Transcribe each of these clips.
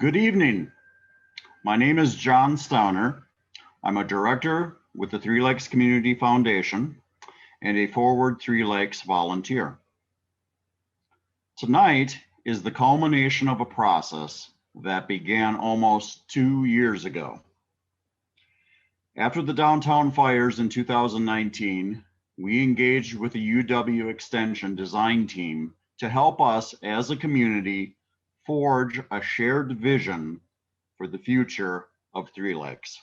Good evening. My name is John Stauner. I'm a director with the Three Lakes Community Foundation and a Forward Three Lakes volunteer. Tonight is the culmination of a process that began almost 2 years ago. After the downtown fires in 2019, we engaged with the UW Extension design team to help us as a community forge a shared vision for the future of Three Lakes.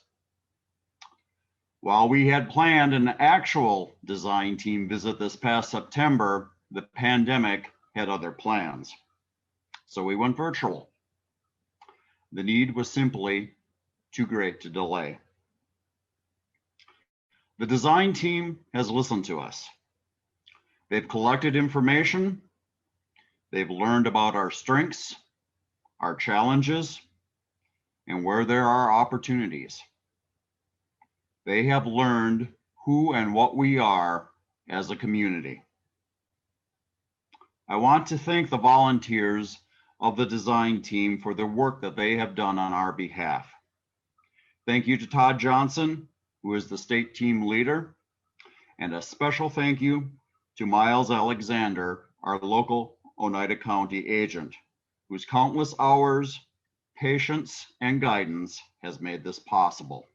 While we had planned an actual design team visit this past September, the pandemic had other plans. So we went virtual. The need was simply too great to delay. The design team has listened to us. They've collected information. They've learned about our strengths, our challenges, and where there are opportunities. They have learned who and what we are as a community. I want to thank the volunteers of the design team for the work that they have done on our behalf. Thank you to Todd Johnson, who is the state team leader, and a special thank you to Miles Alexander, our local Oneida County agent, whose countless hours, patience, and guidance has made this possible.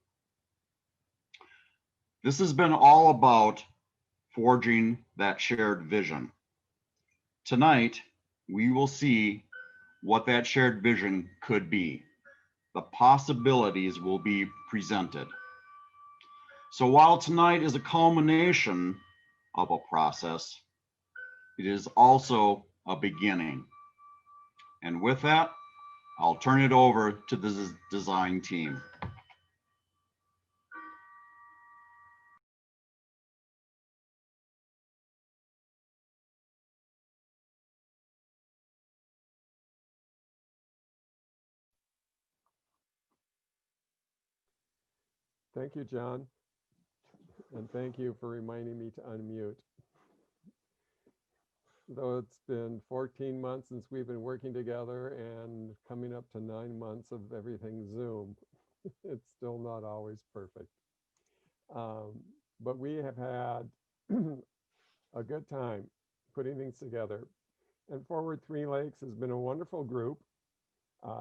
This has been all about forging that shared vision. Tonight, we will see what that shared vision could be. The possibilities will be presented. So while tonight is a culmination of a process, it is also a beginning. And with that, I'll turn it over to the design team. Thank you, John. And thank you for reminding me to unmute. Though it's been 14 months since we've been working together and coming up to 9 months of everything Zoom, it's still not always perfect. But we have had a good time putting things together. And Forward Three Lakes has been a wonderful group.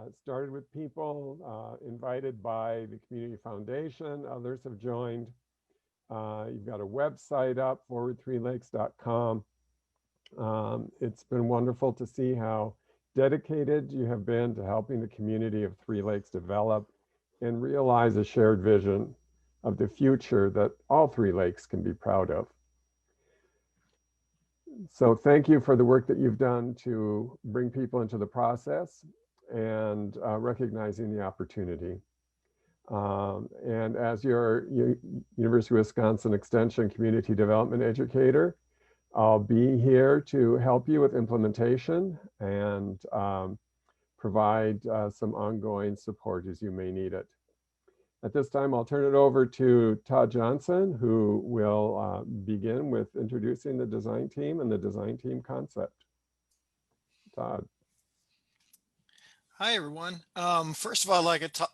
It started with people invited by the Community Foundation. Others have joined. You've got a website up, forward3lakes.com. It's been wonderful to see how dedicated you have been to helping the community of Three Lakes develop and realize a shared vision of the future that all Three Lakes can be proud of. So thank you for the work that you've done to bring people into the process and recognizing the opportunity. And as your University of Wisconsin Extension Community Development Educator, I'll be here to help you with implementation and provide some ongoing support as you may need it. At this time, I'll turn it over to Todd Johnson, who will begin with introducing the design team and the design team concept. Todd. Hi, everyone. First of all, I'd like to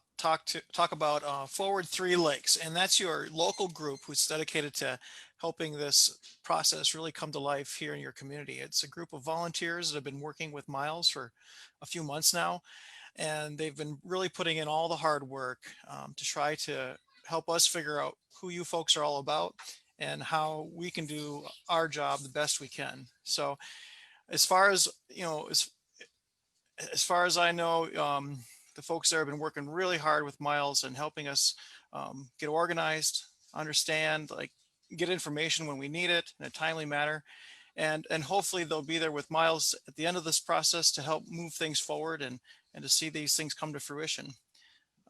talk about Forward Three Lakes, and that's your local group who's dedicated to helping this process really come to life here in your community. It's a group of volunteers that have been working with Miles for a few months now, and they've been really putting in all the hard work to try to help us figure out who you folks are all about and how we can do our job the best we can. So as far as, as far as I know, the folks there have been working really hard with Miles and helping us get organized, understand, get information when we need it in a timely manner. And hopefully they'll be there with Miles at the end of this process to help move things forward and to see these things come to fruition.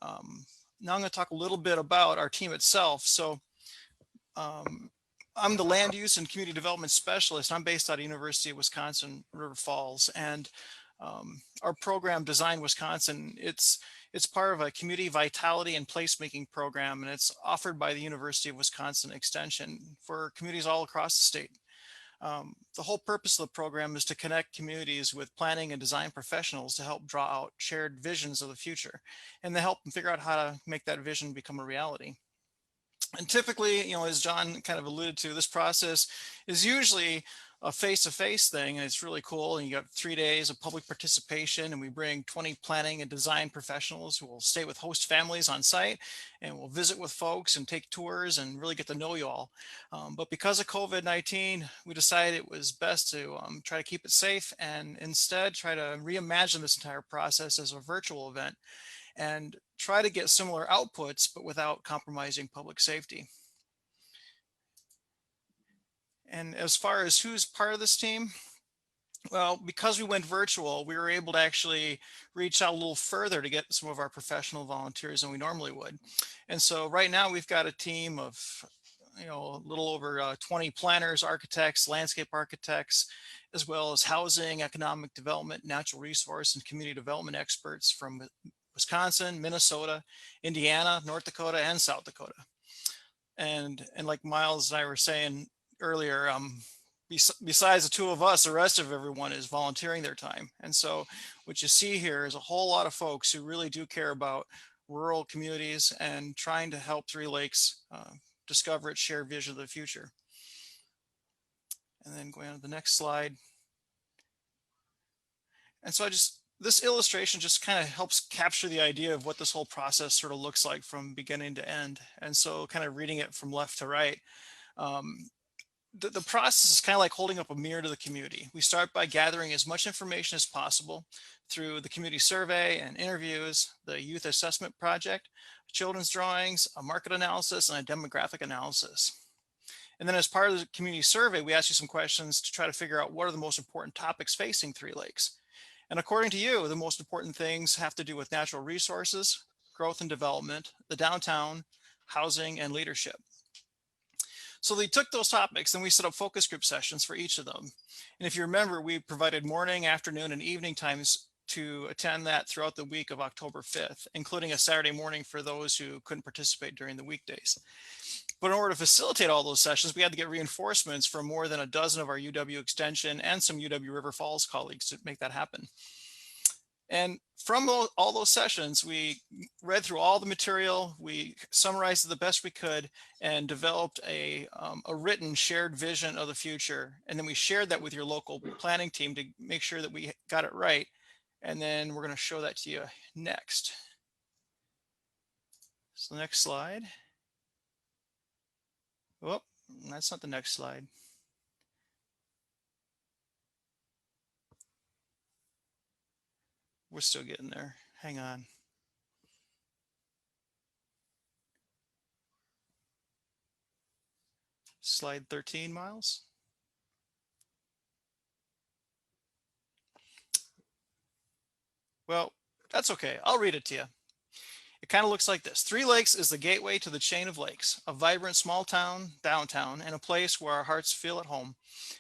Now I'm going to talk a little bit about our team itself. So I'm the land use and community development specialist. I'm based out of University of Wisconsin, River Falls, and our program, Design Wisconsin, it's part of a community vitality and placemaking program, and it's offered by the University of Wisconsin Extension for communities all across the state. The whole purpose of the program is to connect communities with planning and design professionals to help draw out shared visions of the future, and to help them figure out how to make that vision become a reality. And typically, as John kind of alluded to, this process is usually a face-to-face thing, and it's really cool. And you got 3 days of public participation, and we bring 20 planning and design professionals who will stay with host families on site, and we'll visit with folks and take tours and really get to know you all. But because of COVID-19, we decided it was best to try to keep it safe and instead try to reimagine this entire process as a virtual event and try to get similar outputs, but without compromising public safety. And as far as who's part of this team, well, because we went virtual, we were able to actually reach out a little further to get some of our professional volunteers than we normally would. And so right now we've got a team of, a little over 20 planners, architects, landscape architects, as well as housing, economic development, natural resource, and community development experts from Wisconsin, Minnesota, Indiana, North Dakota, and South Dakota. And like Miles and I were saying earlier, besides the two of us, the rest of everyone is volunteering their time. And so what you see here is a whole lot of folks who really do care about rural communities and trying to help Three Lakes discover its shared vision of the future. And then going on to the next slide. And so this illustration just kind of helps capture the idea of what this whole process sort of looks like from beginning to end. And so kind of reading it from left to right, the process is kind of like holding up a mirror to the community. We start by gathering as much information as possible through the community survey and interviews, the youth assessment project, children's drawings, a market analysis, and a demographic analysis. And then as part of the community survey, we ask you some questions to try to figure out what are the most important topics facing Three Lakes. And according to you, the most important things have to do with natural resources, growth and development, the downtown, housing, and leadership. So they took those topics and we set up focus group sessions for each of them. And if you remember, we provided morning, afternoon, and evening times to attend that throughout the week of October 5th, including a Saturday morning for those who couldn't participate during the weekdays. But in order to facilitate all those sessions, we had to get reinforcements from more than a dozen of our UW Extension and some UW River Falls colleagues to make that happen. And from all those sessions, we read through all the material, we summarized it the best we could, and developed a written shared vision of the future. And then we shared that with your local planning team to make sure that we got it right. And then we're going to show that to you next. So next slide. Oh, that's not the next slide. We're still getting there. Hang on. Slide 13, Miles. Well, that's okay. I'll read it to you. It kind of looks like this. Three Lakes is the gateway to the chain of lakes, a vibrant small town, downtown, and a place where our hearts feel at home.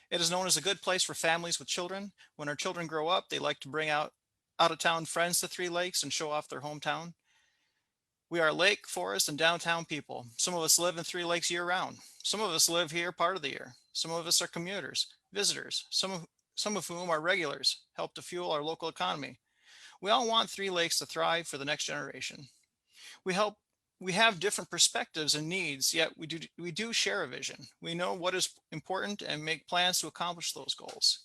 It is known as a good place for families with children. When our children grow up, they like to bring out-of-town friends to Three Lakes and show off their hometown. We are lake, forest, and downtown people. Some of us live in Three Lakes year-round. Some of us live here part of the year. Some of us are commuters, visitors, some of whom are regulars, help to fuel our local economy. We all want Three Lakes to thrive for the next generation. We have different perspectives and needs, yet we do share a vision. We know what is important and make plans to accomplish those goals.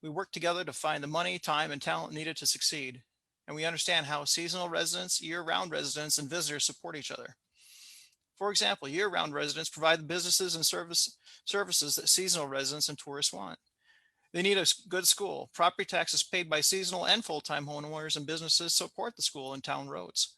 We work together to find the money, time, and talent needed to succeed. And we understand how seasonal residents, year-round residents, and visitors support each other. For example, year-round residents provide the businesses and services that seasonal residents and tourists want. They need a good school. Property taxes paid by seasonal and full-time homeowners and businesses support the school and town roads.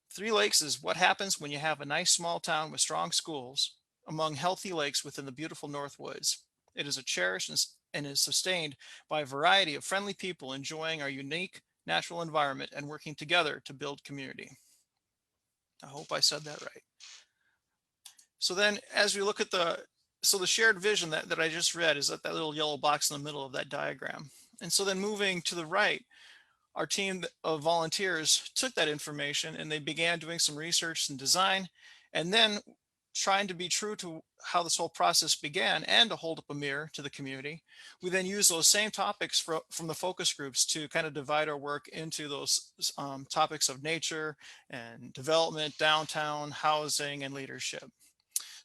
Three Lakes is what happens when you have a nice small town with strong schools among healthy lakes within the beautiful North Woods. It is a cherished and is sustained by a variety of friendly people enjoying our unique natural environment and working together to build community. I hope I said that right. So then as we look at the shared vision that I just read is that little yellow box in the middle of that diagram. And so then moving to the right, our team of volunteers took that information and they began doing some research and design. And then trying to be true to how this whole process began and to hold up a mirror to the community, we then use those same topics from the focus groups to kind of divide our work into those topics of nature and development, downtown, housing, and leadership.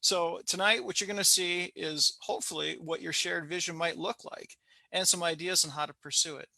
So tonight, what you're going to see is hopefully what your shared vision might look like and some ideas on how to pursue it.